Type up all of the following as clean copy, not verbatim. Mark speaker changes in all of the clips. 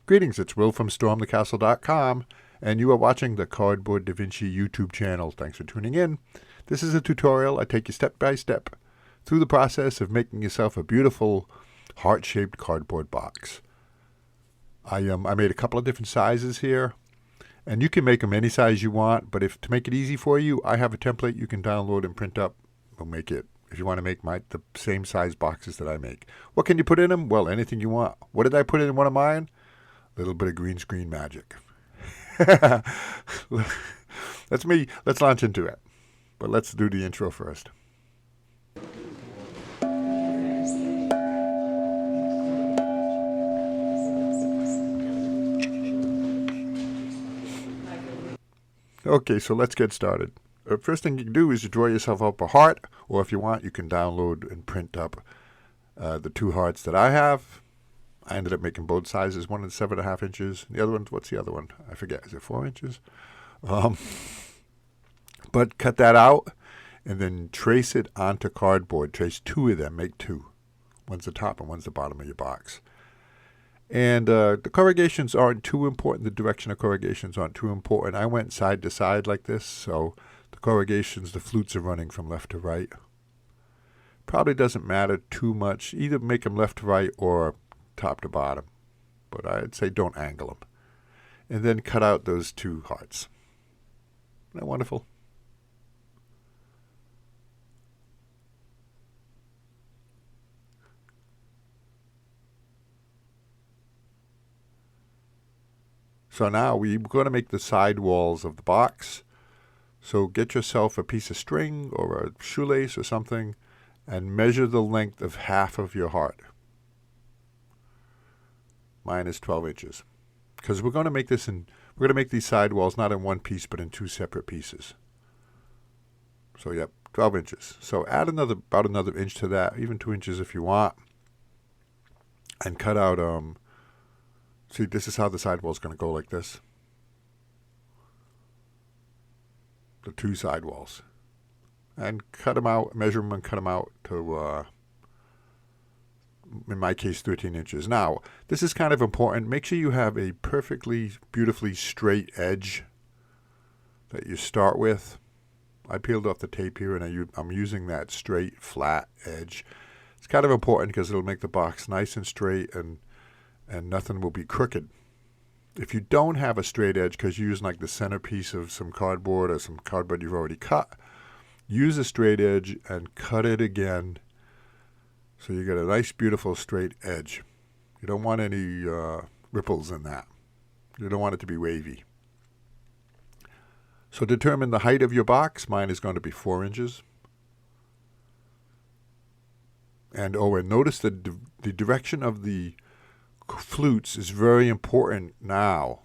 Speaker 1: Greetings, it's Will from StormTheCastle.com, and you are watching the Cardboard Da Vinci YouTube channel. Thanks for tuning in. This is a tutorial. I take you step by step through the process of making yourself a beautiful heart-shaped cardboard box. I made a couple of different sizes here, and you can make them any size you want, but to make it easy for you, I have a template you can download and print up. We'll make it if you want to make the same size boxes that I make. What can you put in them? Well, anything you want. What did I put in one of mine? A little bit of green screen magic. That's me. Let's launch into it. But let's do the intro first. Okay, so let's get started. First thing you can do is you draw yourself up a heart, or if you want, you can download and print up the two hearts that I have. I ended up making both sizes. One is 7.5 inches. The other one, what's the other one? I forget. Is it 4 inches? But cut that out and then trace it onto cardboard. Trace two of them. Make two. One's the top and one's the bottom of your box. And the corrugations aren't too important. The direction of corrugations aren't too important. I went side to side like this, so the corrugations, the flutes are running from left to right. Probably doesn't matter too much. Either make them left to right or top to bottom. But I'd say don't angle them. And then cut out those two hearts. Isn't that wonderful? So now we're going to make the side walls of the box. So get yourself a piece of string or a shoelace or something and measure the length of half of your heart. Mine is 12 inches. Because we're going to make these side walls not in one piece but in two separate pieces. So yep, 12 inches. So add about another inch to that, even 2 inches if you want. And cut out see, this is how the sidewall is going to go, like this. The two sidewalls. And cut them out, measure them and cut them out to, in my case, 13 inches. Now, this is kind of important. Make sure you have a perfectly, beautifully straight edge that you start with. I peeled off the tape here, and I'm using that straight, flat edge. It's kind of important because it'll make the box nice and straight, and nothing will be crooked. If you don't have a straight edge because you're using like the centerpiece of some cardboard or some cardboard you've already cut, use a straight edge and cut it again so you get a nice, beautiful straight edge. You don't want any ripples in that. You don't want it to be wavy. So determine the height of your box. Mine is going to be 4 inches. And notice the direction of the flutes is very important now.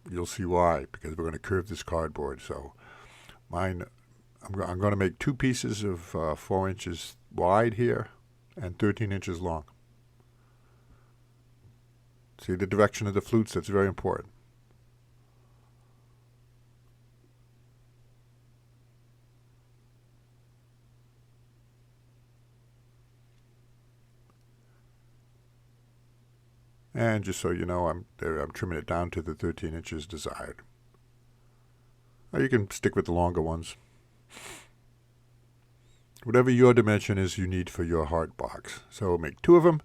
Speaker 1: You'll see why, because we're going to curve this cardboard. So mine, I'm going to make two pieces of 4 inches wide here and 13 inches long. See the direction of the flutes? That's very important. And just so you know, I'm trimming it down to the 13 inches desired. Or you can stick with the longer ones. Whatever your dimension is you need for your heart box. So make two of them.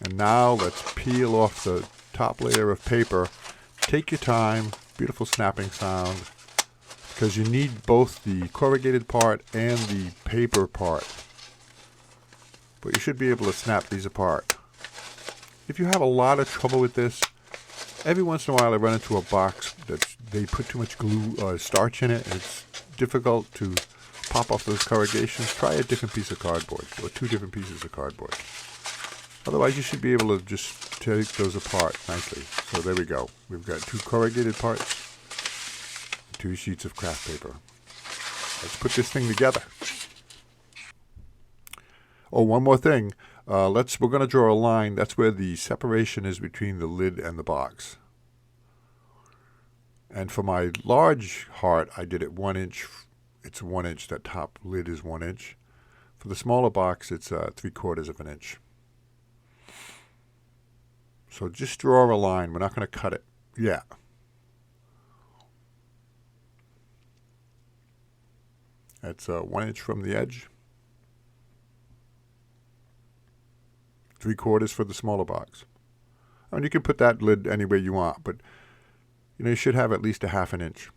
Speaker 1: And now let's peel off the top layer of paper. Take your time. Beautiful snapping sound. Because you need both the corrugated part and the paper part. But you should be able to snap these apart. If you have a lot of trouble with this, every once in a while I run into a box that they put too much glue or starch in it, and it's difficult to pop off those corrugations. Try a different piece of cardboard, or two different pieces of cardboard. Otherwise, you should be able to just take those apart nicely. So there we go. We've got two corrugated parts, two sheets of craft paper. Let's put this thing together. Oh, one more thing. We're going to draw a line. That's where the separation is between the lid and the box. And for my large heart, I did it 1 inch. It's 1 inch. That top lid is 1 inch. For the smaller box, it's 3/4 of an inch. So just draw a line. We're not going to cut it yet. That's 1 inch from the edge. 3/4 for the smaller box. And you can put that lid anywhere you want, but you should have at least a 1/2 inch.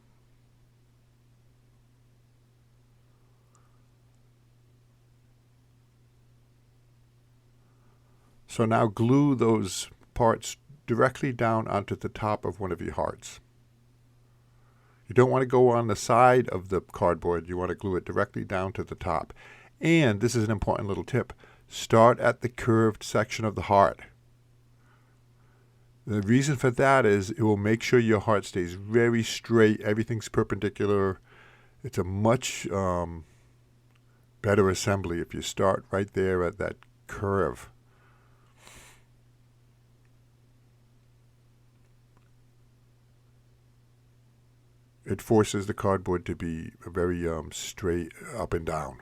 Speaker 1: So now glue those parts directly down onto the top of one of your hearts. You don't want to go on the side of the cardboard. You want to glue it directly down to the top. And this is an important little tip. Start at the curved section of the heart. The reason for that is it will make sure your heart stays very straight. Everything's perpendicular. It's a much better assembly if you start right there at that curve. It forces the cardboard to be very straight up and down.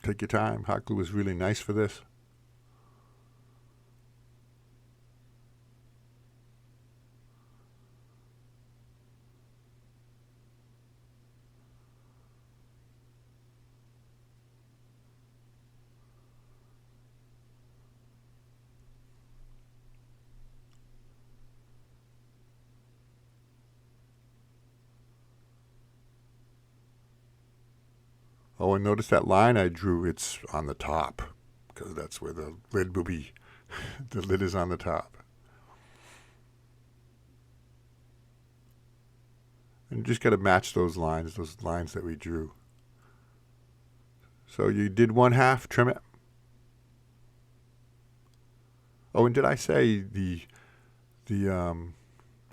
Speaker 1: Take your time. Hot glue is really nice for this. Oh, and notice that line I drew, it's on the top, because that's where the lid will be. The lid is on the top. And you just got to match those lines that we drew. So you did 1/2, trim it. Oh, and did I say the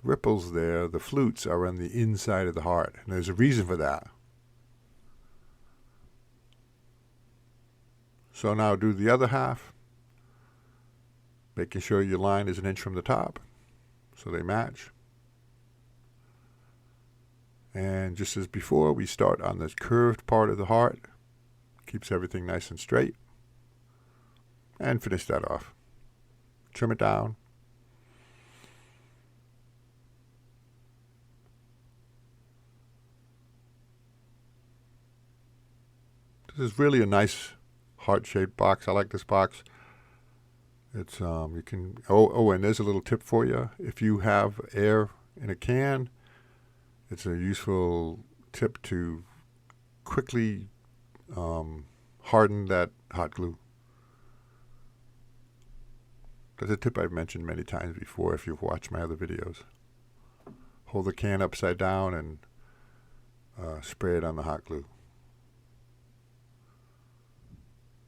Speaker 1: ripples there, the flutes, are on the inside of the heart, and there's a reason for that. So now do the other half, making sure your line is 1 inch from the top, so they match. And just as before, we start on this curved part of the heart, keeps everything nice and straight, and finish that off. Trim it down. This is really a nice heart-shaped box. I like this box. It's you can and there's a little tip for you. If you have air in a can, it's a useful tip to quickly harden that hot glue. That's a tip I've mentioned many times before if you've watched my other videos. Hold the can upside down and spray it on the hot glue.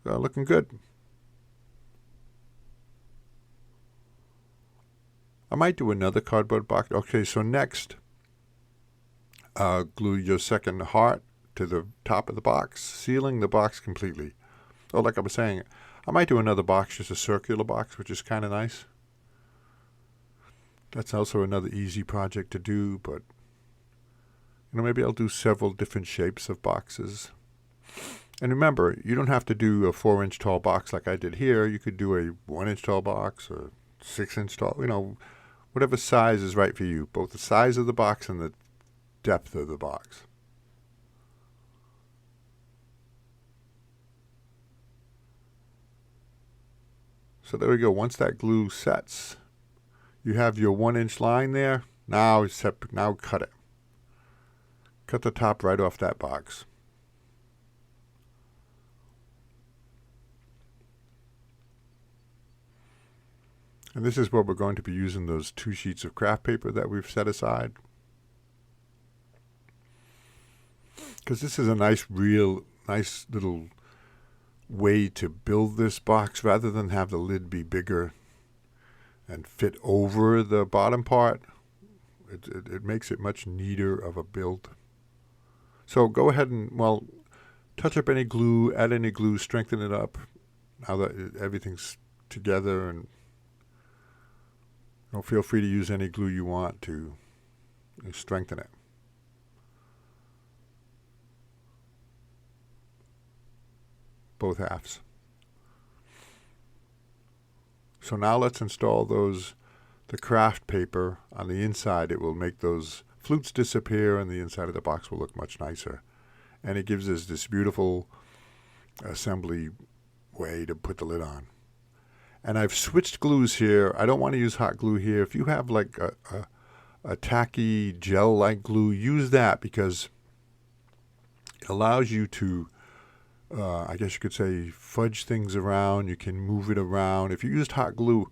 Speaker 1: Looking good. I might do another cardboard box. Okay, so next, glue your second heart to the top of the box, sealing the box completely. Oh, like I was saying, I might do another box, just a circular box, which is kind of nice. That's also another easy project to do, but maybe I'll do several different shapes of boxes. And remember, you don't have to do a 4-inch tall box like I did here. You could do a 1-inch tall box or 6-inch tall, whatever size is right for you, both the size of the box and the depth of the box. So there we go. Once that glue sets, you have your 1-inch line there. Now cut it. Cut the top right off that box. And this is where we're going to be using those 2 sheets of craft paper that we've set aside. Because this is a nice little way to build this box rather than have the lid be bigger and fit over the bottom part. It makes it much neater of a build. So go ahead and, touch up any glue, add any glue, strengthen it up now that everything's together, and feel free to use any glue you want to strengthen it. both halves. So now let's install the craft paper on the inside. It will make those flutes disappear and the inside of the box will look much nicer. And it gives us this beautiful assembly way to put the lid on. And I've switched glues here. I don't want to use hot glue here. If you have like a tacky gel-like glue, use that because it allows you to, I guess you could say, fudge things around. You can move it around. If you used hot glue,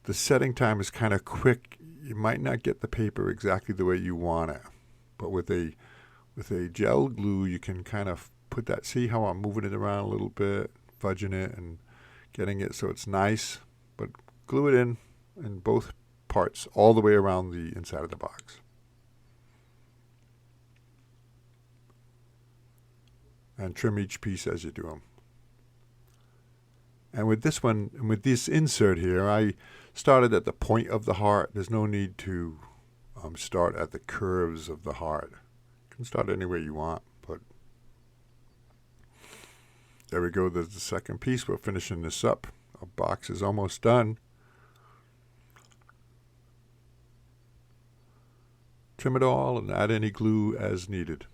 Speaker 1: the setting time is kind of quick. You might not get the paper exactly the way you want it. But with a gel glue, you can kind of put that. See how I'm moving it around a little bit, fudging it and getting it so it's nice. But glue it in both parts all the way around the inside of the box. And trim each piece as you do them. And with this one, with this insert here, I started at the point of the heart. There's no need to start at the curves of the heart. You can start any way you want, but there we go. There's the second piece. We're finishing this up. Our box is almost done. Trim it all and add any glue as needed.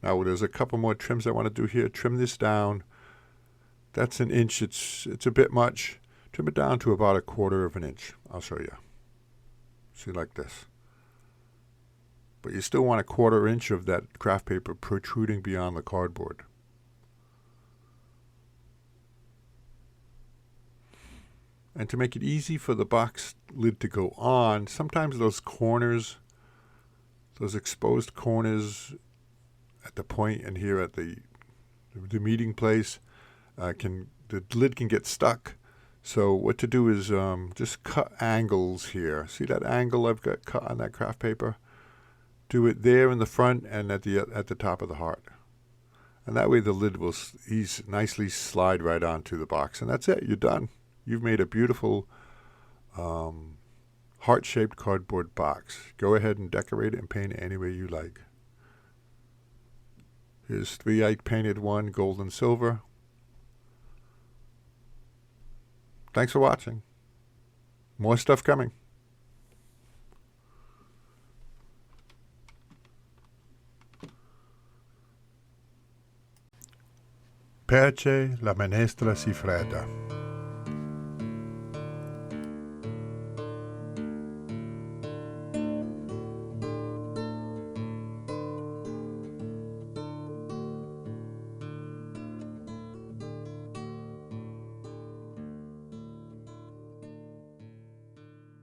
Speaker 1: Now there's a couple more trims I want to do here. Trim this down. That's an inch. It's a bit much. Trim it down to about 1/4 of an inch. I'll show you. See, like this. But you still want 1/4 inch of that craft paper protruding beyond the cardboard. And to make it easy for the box lid to go on, sometimes those corners, those exposed corners at the point and here at the meeting place, the lid can get stuck. So what to do is just cut angles here. See that angle I've got cut on that craft paper? Do it there in the front and at the top of the heart. And that way the lid will nicely slide right onto the box. And that's it. You're done. You've made a beautiful heart-shaped cardboard box. Go ahead and decorate it and paint it any way you like. Here's 3 I painted one, gold and silver. Thanks for watching. More stuff coming. Perche la menestra si fredda.